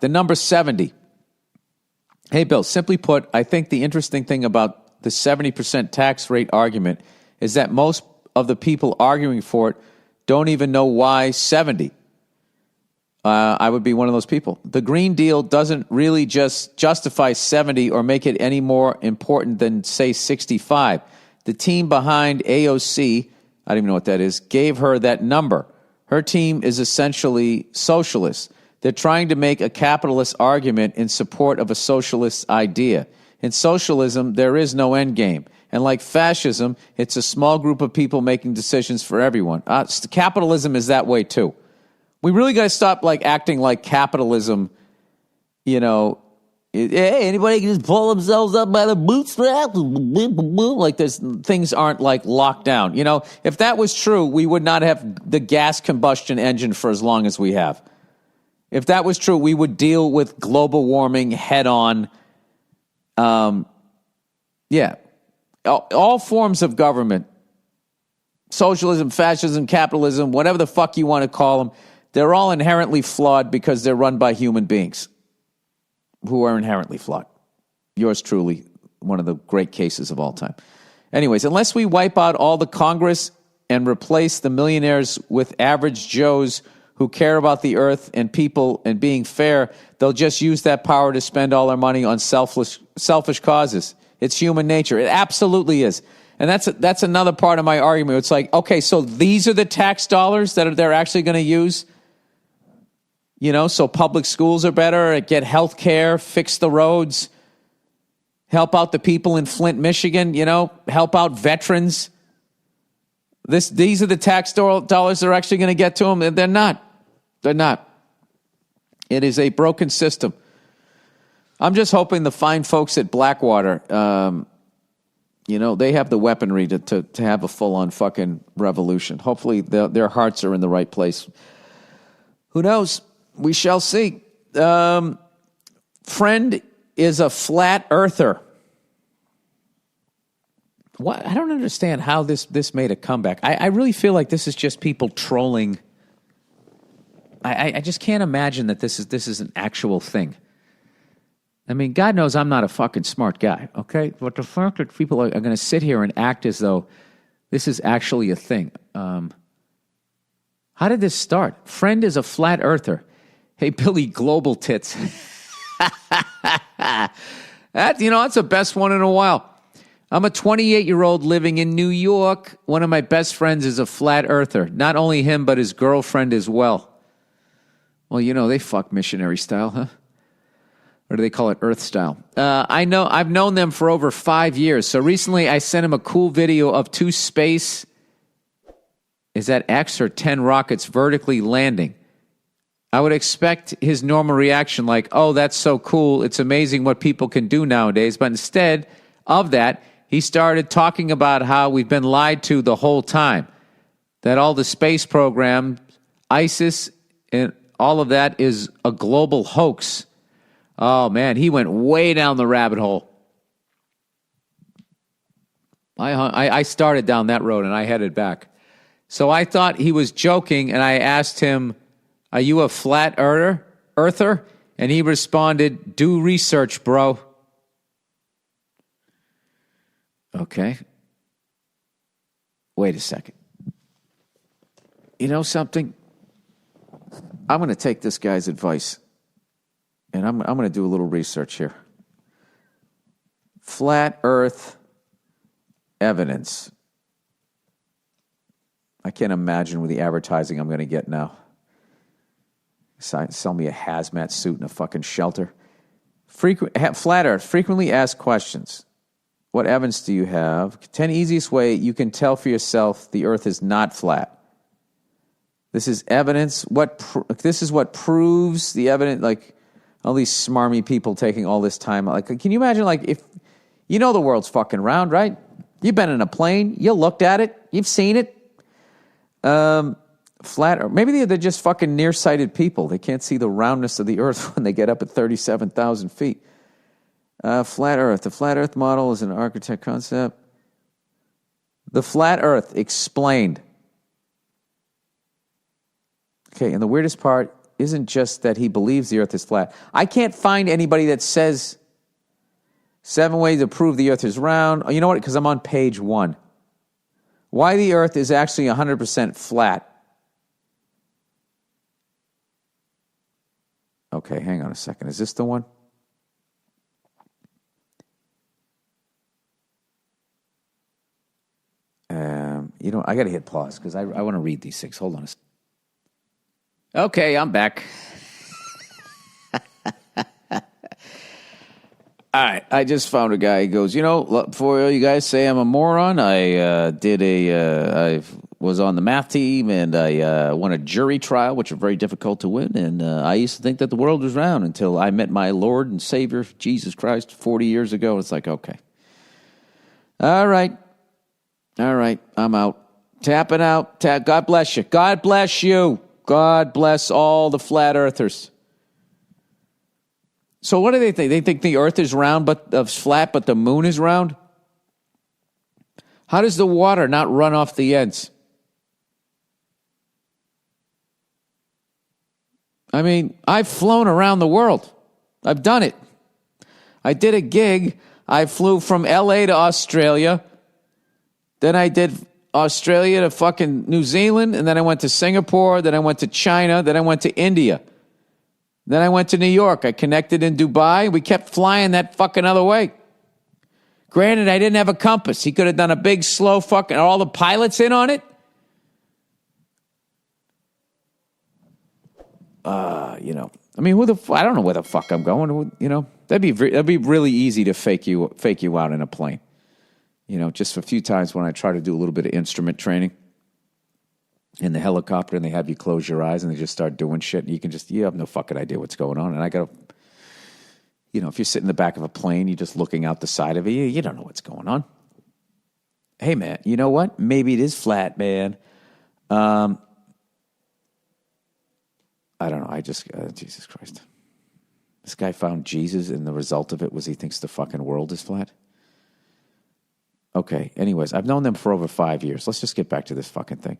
The number 70. Hey, Bill, simply put, I think the interesting thing about the 70% tax rate argument is that most of the people arguing for it don't even know why 70. I would be one of those people. The Green Deal doesn't really just justify 70 or make it any more important than, say, 65. The team behind AOC, I don't even know what that is, gave her that number. Her team is essentially socialist. They're trying to make a capitalist argument in support of a socialist idea. In socialism, there is no end game. And like fascism, it's a small group of people making decisions for everyone. Capitalism is that way too. We really got to stop acting like capitalism, hey, anybody can just pull themselves up by the bootstraps. Like things aren't locked down. If that was true, we would not have the gas combustion engine for as long as we have. If that was true, we would deal with global warming head on. All forms of government, socialism, fascism, capitalism, whatever the fuck you want to call them, they're all inherently flawed because they're run by human beings who are inherently flawed. Yours truly, one of the great cases of all time. Anyways, unless we wipe out all the Congress and replace the millionaires with average Joes who care about the earth and people and being fair, they'll just use that power to spend all their money on selfish causes. It's human nature. It absolutely is. And that's another part of my argument. It's okay, so these are the tax dollars that they're actually going to use? So public schools are better, get health care, fix the roads, help out the people in Flint, Michigan, help out veterans. These are the tax dollars they're actually going to get to them. They're not. They're not. It is a broken system. I'm just hoping the fine folks at Blackwater, they have the weaponry to have a full-on fucking revolution. Hopefully their hearts are in the right place. Who knows? We shall see. Friend is a flat earther. What? I don't understand how this made a comeback. I really feel like this is just people trolling. I just can't imagine that this is an actual thing. I mean, God knows I'm not a fucking smart guy, okay? But the fact that people are going to sit here and act as though this is actually a thing. How did this start? Friend is a flat earther. Hey, Billy, global tits. That's the best one in a while. I'm a 28-year-old living in New York. One of my best friends is a flat earther. Not only him, but his girlfriend as well. Well, they fuck missionary style, huh? Or do they call it Earth style? I've known them for over 5 years. So recently I sent him a cool video of 2 space, is that X or 10 rockets vertically landing. I would expect his normal reaction oh, that's so cool. It's amazing what people can do nowadays. But instead of that, he started talking about how we've been lied to the whole time. That all the space program, ISIS, and all of that is a global hoax. Oh, man, he went way down the rabbit hole. I started down that road, and I headed back. So I thought he was joking, and I asked him, are you a flat earther? And he responded, do research, bro. Okay. Wait a second. You know something? I'm going to take this guy's advice. And I'm going to do a little research here. Flat Earth evidence. I can't imagine with the advertising I'm going to get now. Sell me a hazmat suit in a fucking shelter. Flat Earth, frequently asked questions. What evidence do you have? 10 easiest way you can tell for yourself the Earth is not flat. This is evidence. This is what proves the evidence. All these smarmy people taking all this time. Can you imagine, if the world's fucking round, right? You've been in a plane. You looked at it. You've seen it. Flat, or maybe they're just fucking nearsighted people. They can't see the roundness of the Earth when they get up at 37,000 feet. Flat Earth. The flat Earth model is an architect concept. The flat Earth explained. Okay, and the weirdest part isn't just that he believes the earth is flat. I can't find anybody that says 7 ways to prove the earth is round. You know what? Because I'm on page 1. Why the earth is actually 100% flat. Okay, hang on a second. Is this the one? I got to hit pause because I want to read these things. Hold on a second. Okay, I'm back. All right, I just found a guy. He goes, before you guys say I'm a moron, I was on the math team and I won a jury trial, which are very difficult to win. And I used to think that the world was round until I met my Lord and Savior, Jesus Christ, 40 years ago. It's like, okay. All right, I'm out. Tapping out. God bless you. God bless you. God bless all the flat earthers. So what do they think? They think the earth is round, flat, but the moon is round? How does the water not run off the ends? I mean, I've flown around the world. I've done it. I did a gig. I flew from LA to Australia. Then I did Australia to fucking New Zealand. And then I went to Singapore. Then I went to China. Then I went to India. Then I went to New York. I connected in Dubai. We kept flying that fucking other way. Granted, I didn't have a compass. He could have done a big, slow fucking... Are all the pilots in on it? I mean, I don't know where the fuck I'm going. That'd be really easy to fake you out in a plane. Just a few times when I try to do a little bit of instrument training in the helicopter and they have you close your eyes and they just start doing shit and you have no fucking idea what's going on. And I got to, if you're sitting in the back of a plane, you're just looking out the side of it, you don't know what's going on. Hey, man, you know what? Maybe it is flat, man. I don't know. Jesus Christ. This guy found Jesus and the result of it was he thinks the fucking world is flat. Okay, anyways, I've known them for over 5 years. Let's just get back to this fucking thing.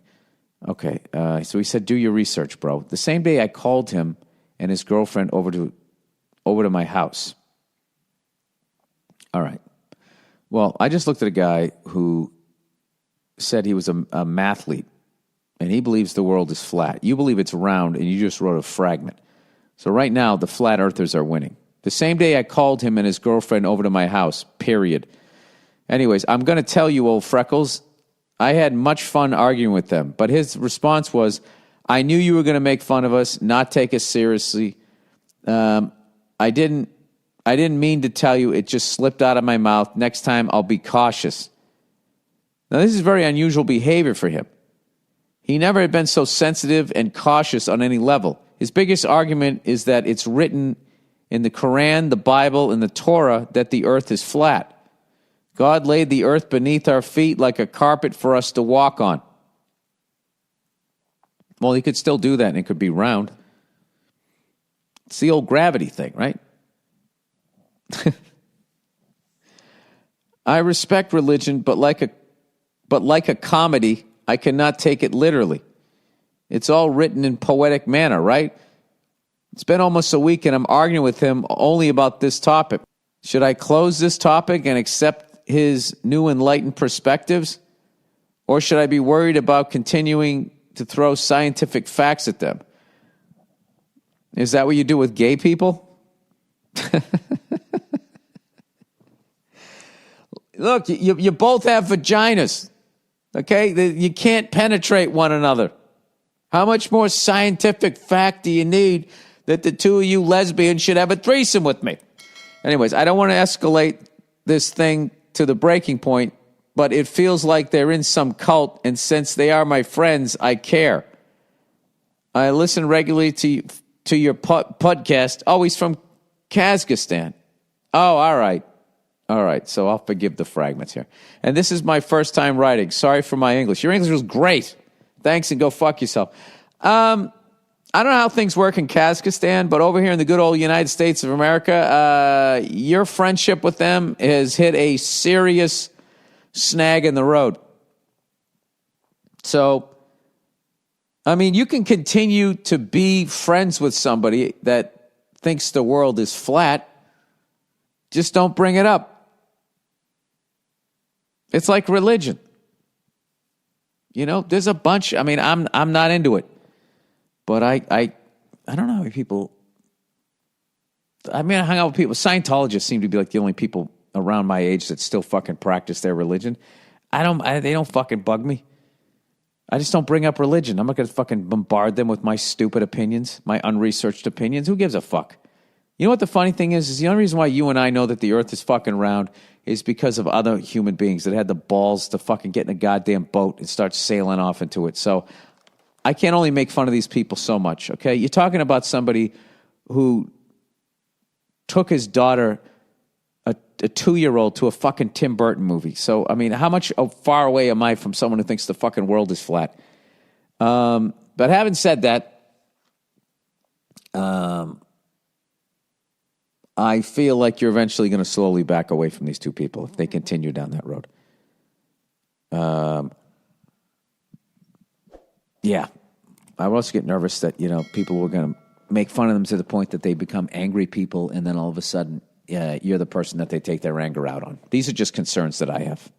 Okay, so he said, do your research, bro. The same day I called him and his girlfriend over to my house. All right. Well, I just looked at a guy who said he was a mathlete, and he believes the world is flat. You believe it's round, and you just wrote a fragment. So right now, the flat earthers are winning. The same day I called him and his girlfriend over to my house, period. Anyways, I'm going to tell you, old Freckles, I had much fun arguing with them. But his response was, I knew you were going to make fun of us, not take us seriously. I didn't mean to tell you. It just slipped out of my mouth. Next time, I'll be cautious. Now, this is very unusual behavior for him. He never had been so sensitive and cautious on any level. His biggest argument is that it's written in the Quran, the Bible, and the Torah that the earth is flat. God laid the earth beneath our feet like a carpet for us to walk on. Well, he could still do that and it could be round. It's the old gravity thing, right? I respect religion, but like a comedy, I cannot take it literally. It's all written in poetic manner, right? It's been almost a week and I'm arguing with him only about this topic. Should I close this topic and accept his new enlightened perspectives? Or should I be worried about continuing to throw scientific facts at them? Is that what you do with gay people? Look, you both have vaginas, okay? You can't penetrate one another. How much more scientific fact do you need that the two of you lesbians should have a threesome with me? Anyways, I don't want to escalate this thing to the breaking point, but it feels like they're in some cult, and since they are my friends, I care. I listen regularly to your podcast. Oh, he's from Kazakhstan. Oh, all right. All right, so I'll forgive the fragments here. And this is my first time writing. Sorry for my English. Your English was great. Thanks, and go fuck yourself. I don't know how things work in Kazakhstan, but over here in the good old United States of America, your friendship with them has hit a serious snag in the road. So I mean, you can continue to be friends with somebody that thinks the world is flat. Just don't bring it up. It's like religion. You know, there's a bunch. I mean, I'm not into it, but I don't know how many people. I mean, I hang out with people. Scientologists seem to be like the only people around my age that still fucking practice their religion. They don't fucking bug me. I just don't bring up religion. I'm not going to fucking bombard them with my stupid opinions, my unresearched opinions. Who gives a fuck? You know what the funny thing is the only reason why you and I know that the earth is fucking round is because of other human beings that had the balls to fucking get in a goddamn boat and start sailing off into it. So I can't only make fun of these people so much, okay? You're talking about somebody who took his daughter, a 2-year-old, to a fucking Tim Burton movie. So, I mean, how much far away am I from someone who thinks the fucking world is flat? But having said that, I feel like you're eventually going to slowly back away from these two people if they continue down that road. Yeah. I would also get nervous that, people were going to make fun of them to the point that they become angry people, and then all of a sudden, you're the person that they take their anger out on. These are just concerns that I have.